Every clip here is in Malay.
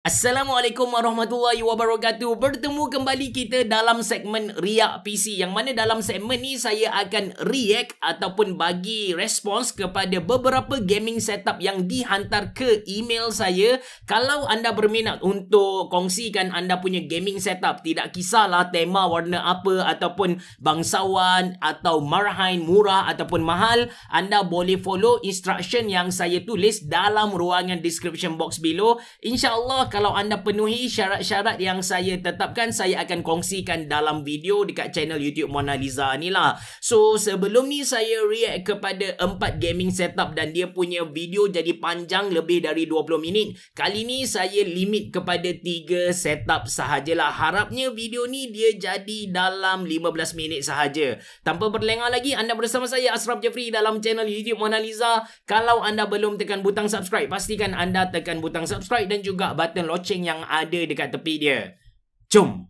Assalamualaikum warahmatullahi wabarakatuh. Bertemu kembali kita dalam segmen Riak PC, yang mana dalam segmen ni saya akan react ataupun bagi respons kepada beberapa gaming setup yang dihantar ke email saya. Kalau anda berminat untuk kongsikan anda punya gaming setup, tidak kisahlah tema warna apa ataupun bangsawan atau marhain, murah ataupun mahal, anda boleh follow instruction yang saya tulis dalam ruangan description box below. InsyaAllah kalau anda penuhi syarat-syarat yang saya tetapkan, saya akan kongsikan dalam video dekat channel YouTube Mona Lisa ni lah. So sebelum ni saya react kepada 4 gaming setup dan dia punya video jadi panjang lebih dari 20 minit. Kali ni saya limit kepada 3 setup sahajalah. Harapnya video ni dia jadi dalam 15 minit sahaja. Tanpa berlengah lagi, anda bersama saya Ashraf Jeffrey dalam channel YouTube Mona Lisa. Kalau anda belum tekan butang subscribe, pastikan anda tekan butang subscribe dan juga button loceng yang ada dekat tepi dia. Jom!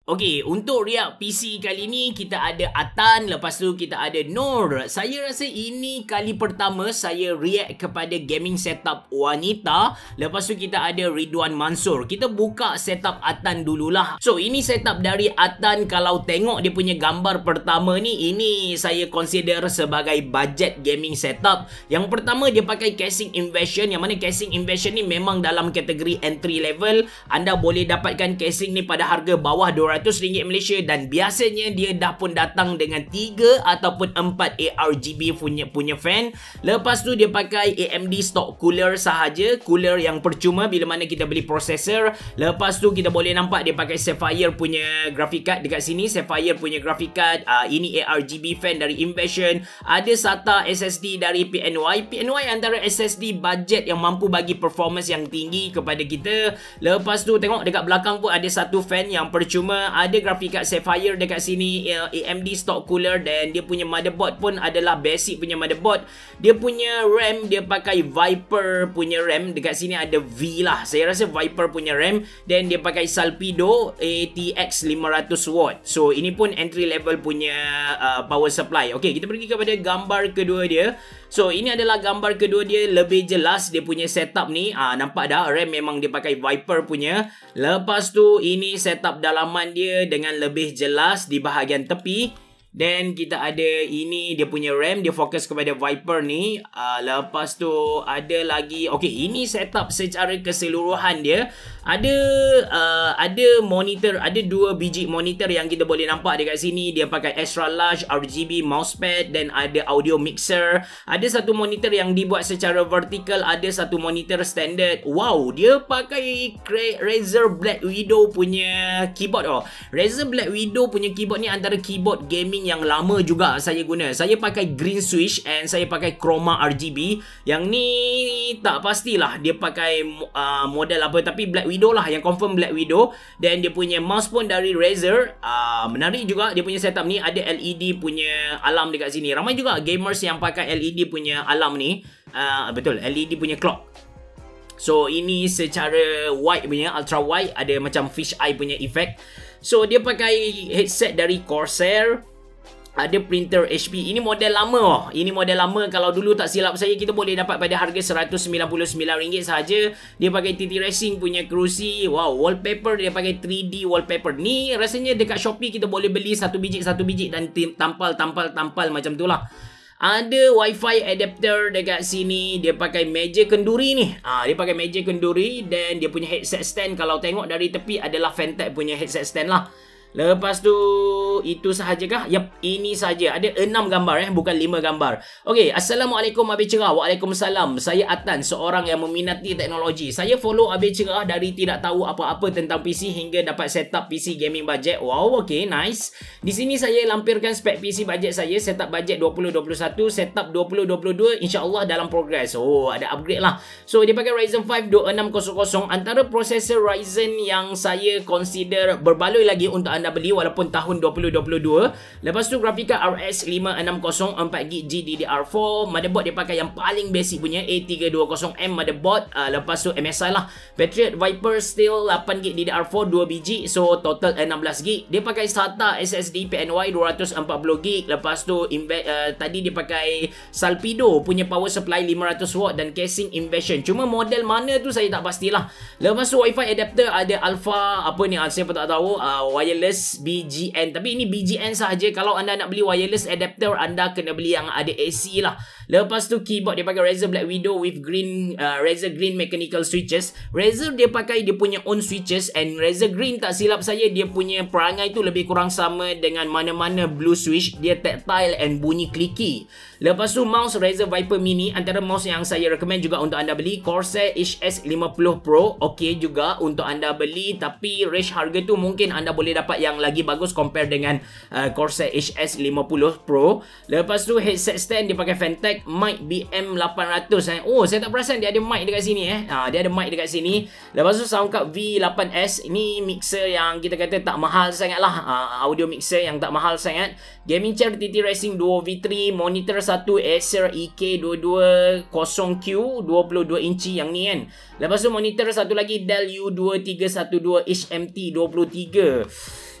Okey, untuk Riak PC kali ni kita ada Atan, lepas tu kita ada Nur. Saya rasa ini kali pertama saya react kepada gaming setup wanita. Lepas tu kita ada Ridwan Mansur. Kita buka setup Atan dululah. So, ini setup dari Atan. Kalau tengok dia punya gambar pertama ni, ini saya consider sebagai budget gaming setup. Yang pertama, dia pakai casing Invasion, yang mana casing Invasion ni memang dalam kategori entry level. Anda boleh dapatkan casing ni pada harga bawah RM200 Malaysia, dan biasanya dia dah pun datang dengan 3 ataupun 4 ARGB punya fan. Lepas tu dia pakai AMD stock cooler sahaja, cooler yang percuma bila mana kita beli processor. Lepas tu kita boleh nampak dia pakai Sapphire punya graphic card dekat sini, Sapphire punya graphic card. Ini ARGB fan dari Invasion. Ada SATA SSD dari PNY. PNY antara SSD budget yang mampu bagi performance yang tinggi kepada kita. Lepas tu tengok dekat belakang pun ada satu fan yang percuma. Ada graphic card Sapphire dekat sini, AMD stock cooler, dan dia punya motherboard pun adalah basic punya motherboard. Dia punya RAM dia pakai Viper punya RAM, dekat sini ada V lah, saya rasa Viper punya RAM, dan dia pakai Salpido ATX 500W. So ini pun entry level punya power supply. Okey, kita pergi kepada gambar kedua dia. So ini adalah gambar kedua dia, lebih jelas dia punya setup ni. Nampak dah RAM memang dia pakai Viper punya. Lepas tu ini setup dalaman dia dengan lebih jelas di bahagian tepi. Dan kita ada ini dia punya RAM, dia fokus kepada Viper ni. Lepas tu ada lagi, okey, ini setup secara keseluruhan dia. Ada monitor, ada 2 biji monitor yang kita boleh nampak dekat sini. Dia pakai extra large RGB mousepad dan ada audio mixer. Ada satu monitor yang dibuat secara vertical, ada satu monitor standard. Wow, dia pakai Razer Black Widow punya keyboard. Razer Black Widow punya keyboard ni antara keyboard gaming yang lama juga saya guna. Saya pakai green switch and saya pakai chroma RGB. Yang ni tak pastilah dia pakai model apa, tapi Black Widow lah yang confirm Black Widow. Dan dia punya mouse pun dari Razer. Menarik juga dia punya setup ni, ada LED punya alarm dekat sini. Ramai juga gamers yang pakai LED punya alarm ni. Betul, LED punya clock. So ini secara wide punya, ultra wide, ada macam fish eye punya effect. So dia pakai headset dari Corsair. Ada printer HP. Ini model lama. Ini model lama. Kalau dulu tak silap saya, kita boleh dapat pada harga RM199 sahaja. Dia pakai TT Racing punya kerusi. Wow, wallpaper dia pakai 3D wallpaper. Ni rasanya dekat Shopee kita boleh beli satu biji dan tampal macam tu lah. Ada wifi adapter dekat sini. Dia pakai meja kenduri ni. Dia pakai meja kenduri, dan dia punya headset stand, kalau tengok dari tepi adalah Fantek punya headset stand lah. Lepas tu itu sahajakah? Yap, ini saja. Ada 6 gambar bukan 5 gambar. Okey, Assalamualaikum Abi Cerah. Waalaikumsalam. Saya Atan, seorang yang meminati teknologi. Saya follow Abi Cerah dari tidak tahu apa-apa tentang PC hingga dapat setup PC gaming budget. Wow, okey, nice. Di sini saya lampirkan spek PC budget saya, setup budget 2021, setup 2022, insya-Allah dalam progress. Oh, ada upgrade lah. So dia pakai Ryzen 5 2600. Antara prosesor Ryzen yang saya consider berbaloi lagi untuk anda anda beli walaupun tahun 2022. Lepas tu grafik card RX 560 4GB GDDR4. Motherboard dia pakai yang paling basic punya A320M motherboard. Lepas tu MSI lah. Patriot Viper Steel 8GB DDR4 2 biji, so total 16GB. Dia pakai SATA SSD PNY 240GB. Lepas tu tadi dia pakai Salpido punya power supply 500W dan casing Invasion. Cuma model mana tu saya tak pastilah. Lepas tu Wi-Fi adapter ada Alpha apa ni, saya pun tak tahu, wireless BGN. Tapi ini BGN sahaja. Kalau anda nak beli wireless adapter, anda kena beli yang ada AC lah. Lepas tu keyboard dia pakai Razer Black Widow with Razer Green mechanical switches. Razer dia pakai dia punya own switches, and Razer Green tak silap saya dia punya perangai tu lebih kurang sama dengan mana-mana blue switch. Dia tactile and bunyi clicky. Lepas tu mouse Razer Viper Mini, antara mouse yang saya recommend juga untuk anda beli. Corsair HS50 Pro okey juga untuk anda beli, tapi range harga tu mungkin anda boleh dapat yang lagi bagus compare dengan Corsair HS50 Pro. Lepas tu headset stand dia pakai Fantech mic BM800. Oh, saya tak perasan dia ada mic dekat sini dia ada mic dekat sini. Lepas tu sound card V8S. Ini mixer yang kita kata tak mahal sangat lah, audio mixer yang tak mahal sangat. Gaming chair TT Racing Duo V3. Monitor satu Acer EK2200Q 22 inci yang ni kan. Lepas tu monitor satu lagi Dell U2312 HMT23.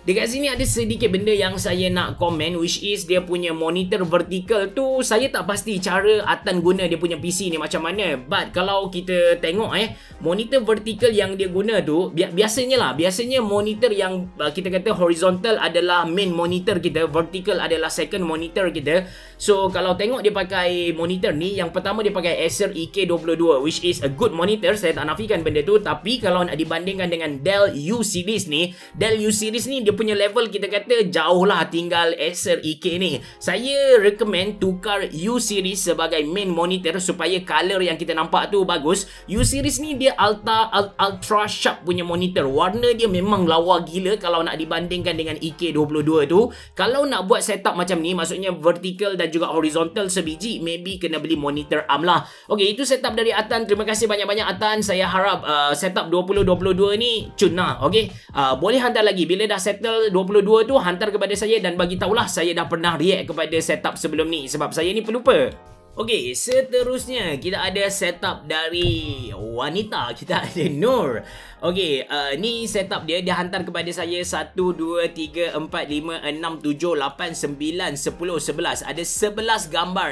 Dekat sini ada sedikit benda yang saya nak komen, which is dia punya monitor vertical tu saya tak pasti cara Atan guna dia punya PC ni macam mana. But kalau kita tengok monitor vertical yang dia guna tu biasanya monitor yang kita kata horizontal adalah main monitor kita, vertical adalah second monitor kita. So kalau tengok dia pakai monitor ni, yang pertama dia pakai Acer EK22 which is a good monitor, saya tak nafikan benda tu. Tapi kalau nak dibandingkan dengan Dell U series ni, Dell U series ni dia punya level kita kata jauh lah tinggal Acer EK ni. Saya recommend tukar U series sebagai main monitor supaya color yang kita nampak tu bagus. U series ni dia ultra sharp punya monitor. Warna dia memang lawa gila kalau nak dibandingkan dengan EK22 tu. Kalau nak buat setup macam ni, maksudnya vertical dan juga horizontal sebiji, maybe kena beli monitor arm lah. Okay, itu setup dari Atan. Terima kasih banyak-banyak Atan. Saya harap setup 2022 ni cun lah. Okay, boleh hantar lagi. Bila dah settle 22 tu, hantar kepada saya dan bagi tahulah saya dah pernah react kepada setup sebelum ni, sebab saya ni pelupa. Okey, seterusnya kita ada setup dari wanita. Kita ada Nur. Okey, ni setup dia hantar kepada saya 1 2 3 4 5 6 7 8 9 10 11. Ada 11 gambar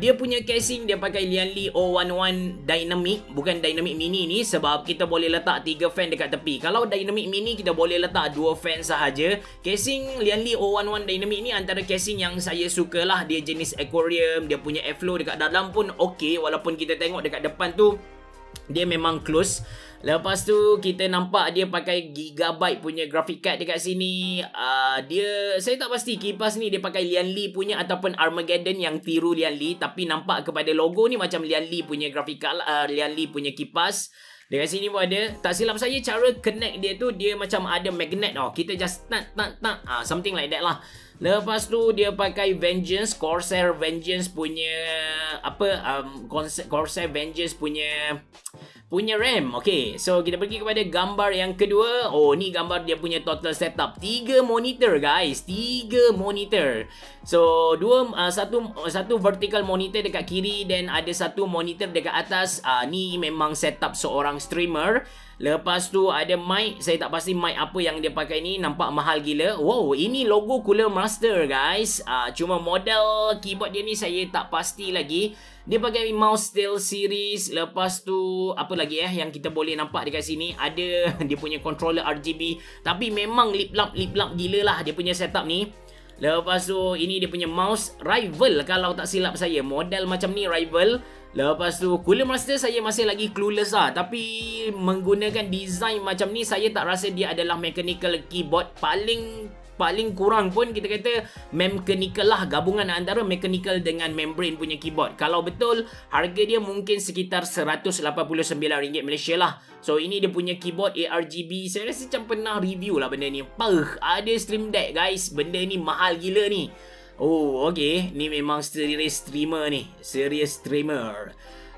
dia punya casing dia pakai Lianli O11 Dynamic, bukan Dynamic Mini ni, sebab kita boleh letak 3 fan dekat tepi. Kalau Dynamic Mini kita boleh letak 2 fan sahaja. Casing Lianli O11 Dynamic ni antara casing yang saya suka lah. Dia jenis aquarium, dia punya airflow dekat dalam pun okey, walaupun kita tengok dekat depan tu dia memang close. Lepas tu kita nampak dia pakai gigabyte punya graphic card dekat sini. Saya tak pasti kipas ni dia pakai Lianli punya ataupun Armageddon yang tiru Lianli, tapi nampak kepada logo ni macam Lianli punya graphic card, Lianli punya kipas. Dekat sini pun ada. Tak silap saya cara connect dia tu dia macam ada magnet kita just something like that lah. Lepas tu dia pakai Vengeance, Corsair Vengeance punya Corsair Vengeance punya RAM. Okay, so kita pergi kepada gambar yang kedua. Oh, ni gambar dia punya total setup. 3 monitor guys, 3 monitor. So satu vertical monitor dekat kiri dan ada satu monitor dekat atas. Ni memang setup seorang streamer. Lepas tu ada mic. Saya tak pasti mic apa yang dia pakai ni. Nampak mahal gila. Wow, ini logo Cooler Master guys. Cuma model keyboard dia ni saya tak pasti lagi. Dia pakai mouse Steel series. Lepas tu apa lagi yang kita boleh nampak dekat sini. Ada dia punya controller RGB. Tapi memang lip-lap gila lah dia punya setup ni. Lepas tu ini dia punya mouse Rival kalau tak silap saya. Model macam ni Rival. Lepas tu Cooler Master saya masih lagi clueless lah. Tapi menggunakan design macam ni saya tak rasa dia adalah mechanical keyboard. Paling kurang pun kita kata mechanical lah, gabungan antara mechanical dengan membrane punya keyboard. Kalau betul harga dia mungkin sekitar RM189 Malaysia lah. So ini dia punya keyboard ARGB. Saya rasa macam pernah review lah benda ni. Ada Stream Deck guys. Benda ni mahal gila ni. Oh, okay. Ni memang serious streamer ni. Serious streamer.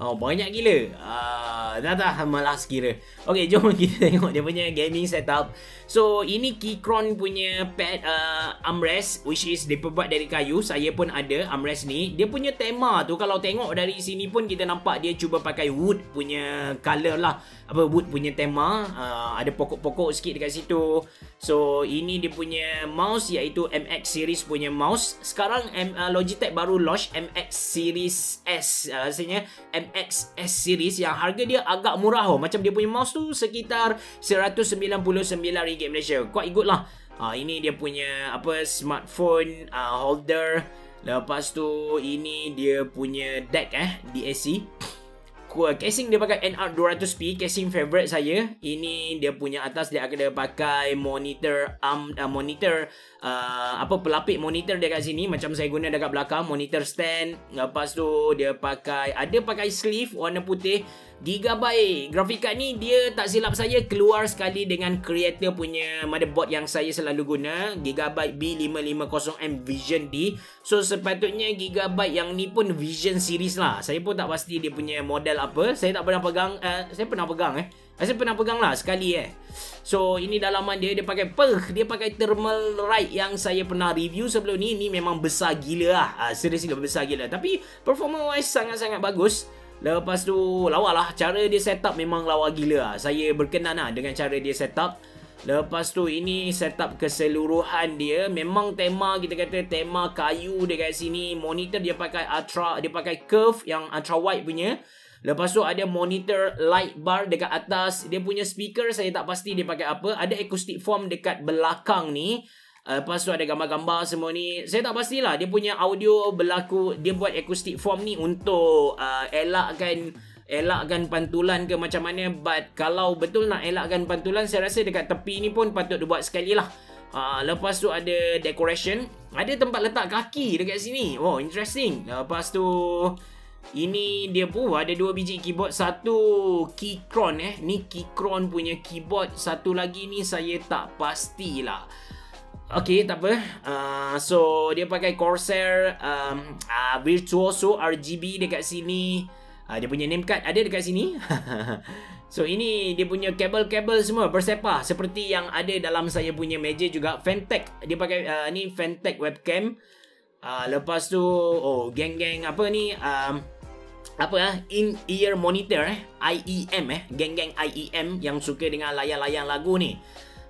Oh, banyak gila. Dah malas kira. Okay, jom kita tengok dia punya gaming setup. So, ini Keychron punya pad armrest, which is diperbuat dari kayu. Saya pun ada armrest ni. Dia punya tema tu, kalau tengok dari sini pun kita nampak dia cuba pakai wood punya color lah. Wood punya tema. Ada pokok-pokok sikit dekat situ. So, ini dia punya mouse, iaitu MX series punya mouse. Sekarang Logitech baru launch MX series S. Rasanya MX S series yang harga dia agak murah. Macam dia punya mouse tu sekitar RM199 Malaysia. Quite good lah. Ini dia punya smartphone holder. Lepas tu ini dia punya deck DAC. Casing dia pakai NR200p, casing favorite saya. Ini dia punya atas dia akan pakai monitor pelapik monitor dekat sini macam saya guna dekat belakang, monitor stand. Lepas tu dia pakai sleeve warna putih. Gigabyte graphic card ni dia tak silap saya keluar sekali dengan Creator punya motherboard yang saya selalu guna, Gigabyte B550M Vision D. So sepatutnya Gigabyte yang ni pun Vision series lah. Saya pun tak pasti dia punya model apa. Saya tak pernah pegang. Saya pernah pegang lah sekali So ini dalaman dia pakai dia pakai thermal right yang saya pernah review sebelum ni. Ni memang besar gila lah. Seriously besar gila. Tapi performance wise sangat-sangat bagus. Lepas tu lawa lah. Cara dia setup memang lawa gila lah. Saya berkenan lah dengan cara dia setup. Lepas tu ini setup keseluruhan dia. Memang tema kita kata tema kayu dekat sini. Monitor dia pakai dia pakai curve yang ultra wide punya. Lepas tu ada monitor light bar dekat atas. Dia punya speaker saya tak pasti dia pakai apa. Ada acoustic foam dekat belakang ni. Lepas tu ada gambar-gambar semua ni. Saya tak pastilah dia punya audio berlaku. Dia buat acoustic foam ni untuk elakkan pantulan ke macam mana. But kalau betul nak elakkan pantulan, saya rasa dekat tepi ni pun patut dibuat sekali lah. Lepas tu ada decoration. Ada tempat letak kaki dekat sini. Oh, interesting. Lepas tu ini dia pun ada 2 biji keyboard. Satu Keychron ni Keychron punya keyboard. Satu lagi ni saya tak pastilah. Okay, tak apa. So dia pakai Corsair Virtuoso RGB dekat sini. Dia punya name card ada dekat sini. So ini dia punya kabel-kabel semua bersepah seperti yang ada dalam saya punya meja juga. Fantech dia pakai ni Fantech webcam. Lepas tu geng-geng in-ear monitor IEM geng-geng IEM yang suka dengan layar-layar lagu ni.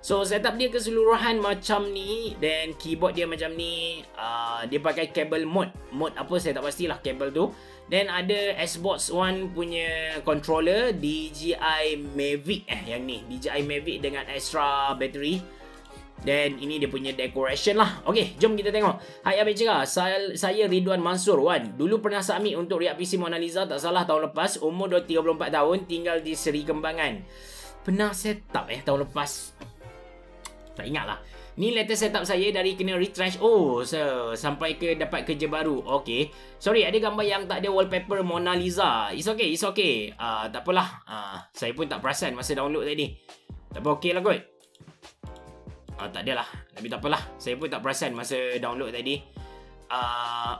So setup dia keseluruhan macam ni. Dan keyboard dia macam ni. Dia pakai kabel mode apa saya tak pastilah kabel tu. Dan ada Xbox One punya controller DJI Mavic yang ni DJI Mavic dengan extra battery. Dan ini dia punya decoration lah. Okay, jom kita tengok. Hai Abang Cerah, saya Ridwan Mansur Wan. Dulu pernah submit untuk React PC Mona Lisa, tak salah tahun lepas. Umur 34 tahun, tinggal di Seri Kembangan. Pernah setup tahun lepas. Tak ingat lah. Ni latest setup saya dari kena retrench. Sampai ke dapat kerja baru. Okay. Sorry, ada gambar yang tak ada wallpaper Mona Lisa. It's okay. Tak apalah. Saya pun tak perasan masa download tadi. Tak apa, okay lah kot. Tak adalah. Tapi tak apalah. Saya pun tak perasan masa download tadi.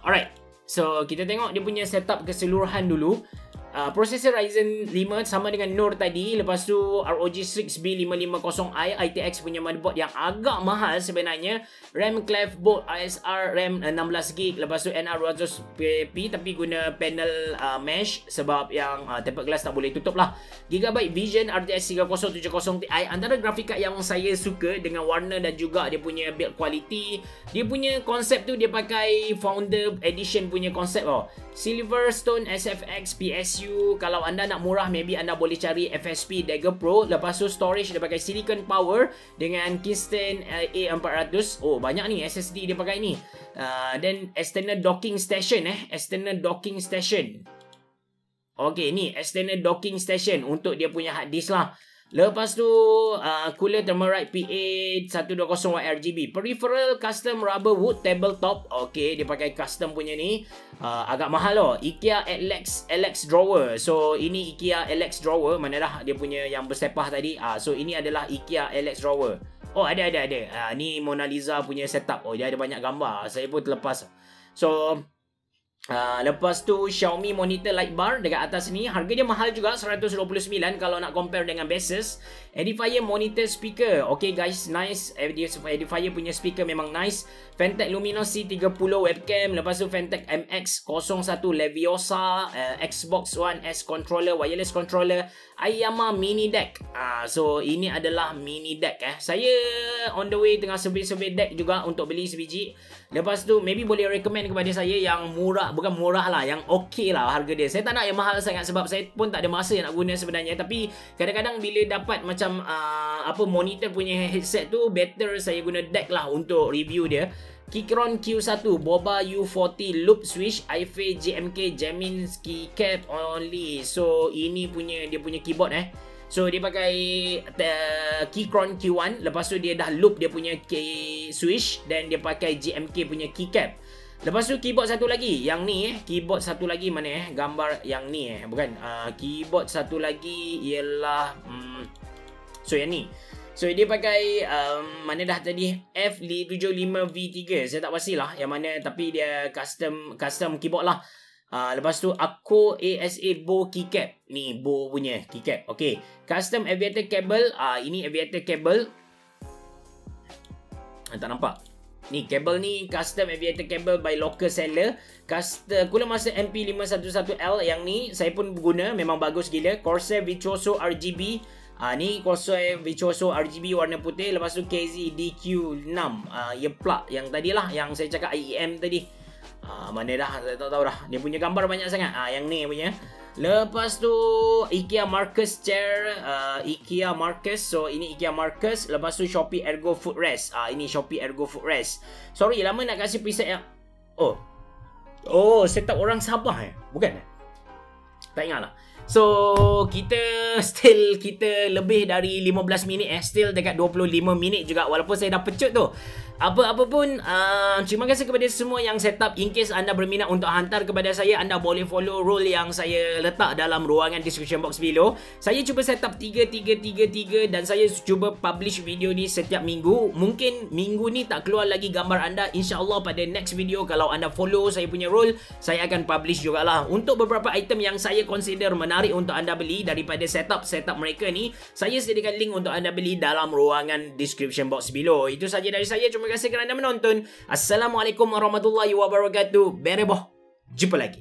Alright. So, kita tengok dia punya setup keseluruhan dulu. Processor Ryzen 5 sama dengan Nur tadi. Lepas tu ROG Strix B550i ITX punya motherboard yang agak mahal sebenarnya. RAM clef bolt ISR RAM 16GB. Lepas tu NR200p tapi guna panel mesh sebab yang tempered glass tak boleh tutup lah. Gigabyte Vision RTX 3070 Ti. Antara grafik card yang saya suka dengan warna dan juga dia punya build quality. Dia punya konsep tu dia pakai Founder Edition punya konsep Silverstone SFX PSU. Kalau anda nak murah, maybe anda boleh cari FSP Dagger Pro. Lepas tu storage dia pakai Silicon Power dengan Kingston A400. Banyak ni SSD dia pakai ni. Dan external docking station external docking station. Okay, ni external docking station untuk dia punya hard disk lah. Lepas tu cooler Thermalright PA120 RGB. Peripheral custom rubber wood tabletop. Okay, dia pakai custom punya ni. Agak mahal IKEA LX drawer. So ini IKEA LX drawer. Mana dah dia punya yang bersepah tadi. So ini adalah IKEA LX drawer. Ada. Ni Mona Lisa punya setup. Dia ada banyak gambar. Saya pun terlepas. So Lepas tu Xiaomi monitor light bar dekat atas ni, harga dia mahal juga, 129 kalau nak compare dengan Basis. Edifier monitor speaker, okay guys, nice. Edifier punya speaker memang nice. Fantech Luminos C30 webcam. Lepas tu Fantech MX01 Leviosa, Xbox One S controller, wireless controller, Ayama mini deck. So ini adalah mini deck. Saya on the way tengah survey deck juga untuk beli sebiji. Lepas tu maybe boleh recommend kepada saya yang murah, bukan murah lah, yang okay lah harga dia. Saya tak nak yang mahal sangat sebab saya pun tak ada masa nak guna sebenarnya. Tapi kadang-kadang bila dapat macam monitor punya headset tu, better saya guna deck lah untuk review dia. Keychron Q1 Boba U40 Loop Switch iFace JMK Jamin keycap only. So ini dia punya keyboard So dia pakai Keychron Q1, lepas tu dia dah loop dia punya switch, dan dia pakai JMK punya keycap. Lepas tu keyboard satu lagi, yang ni keyboard satu lagi mana gambar yang ni bukan. Keyboard satu lagi ialah so yang ni. So dia pakai mana dah tadi, F75V3. Saya tak pastilah yang mana, tapi dia custom keyboard lah. Lepas tu Akko ASA Bow keycap. Ni Bow punya keycap. Okay. Custom aviator cable. Ini aviator cable. Tak nampak. Ni kabel ni custom aviator cable by local seller. Custom Cooler Master MP511L yang ni saya pun guna, memang bagus gila. Corsair Virtuoso RGB. Ni Corsair Virtuoso RGB warna putih. Lepas tu KZ DQ6 earplug yang tadilah, yang saya cakap IEM tadi. Mana dah, saya tak tahu dah. Dia punya gambar banyak sangat. Yang ni punya. Lepas tu IKEA Marcus chair, IKEA Marcus. So ini IKEA Marcus. Lepas tu Shopee Ergo Footrest. Ini Shopee Ergo Footrest. Sorry, lama nak kasih preset yang setup orang Sabah bukan? Tak ingat lah. So kita lebih dari 15 minit still dekat 25 minit juga, walaupun saya dah pecut tu. Apa-apa pun, terima kasih kepada semua yang setup. In case anda berminat untuk hantar kepada saya, anda boleh follow rule yang saya letak dalam ruangan description box below. Saya cuba setup 3 dan saya cuba publish video ni setiap minggu. Mungkin minggu ni tak keluar lagi gambar anda, InsyaAllah pada next video kalau anda follow saya punya rule, saya akan publish jugalah. Untuk beberapa item yang saya consider menarik untuk anda beli daripada setup mereka ni, saya sediakan link untuk anda beli dalam ruangan description box below. Itu saja dari saya. Terima kasih kerana menonton. Assalamualaikum warahmatullahi wabarakatuh. Bereboh. Jumpa lagi.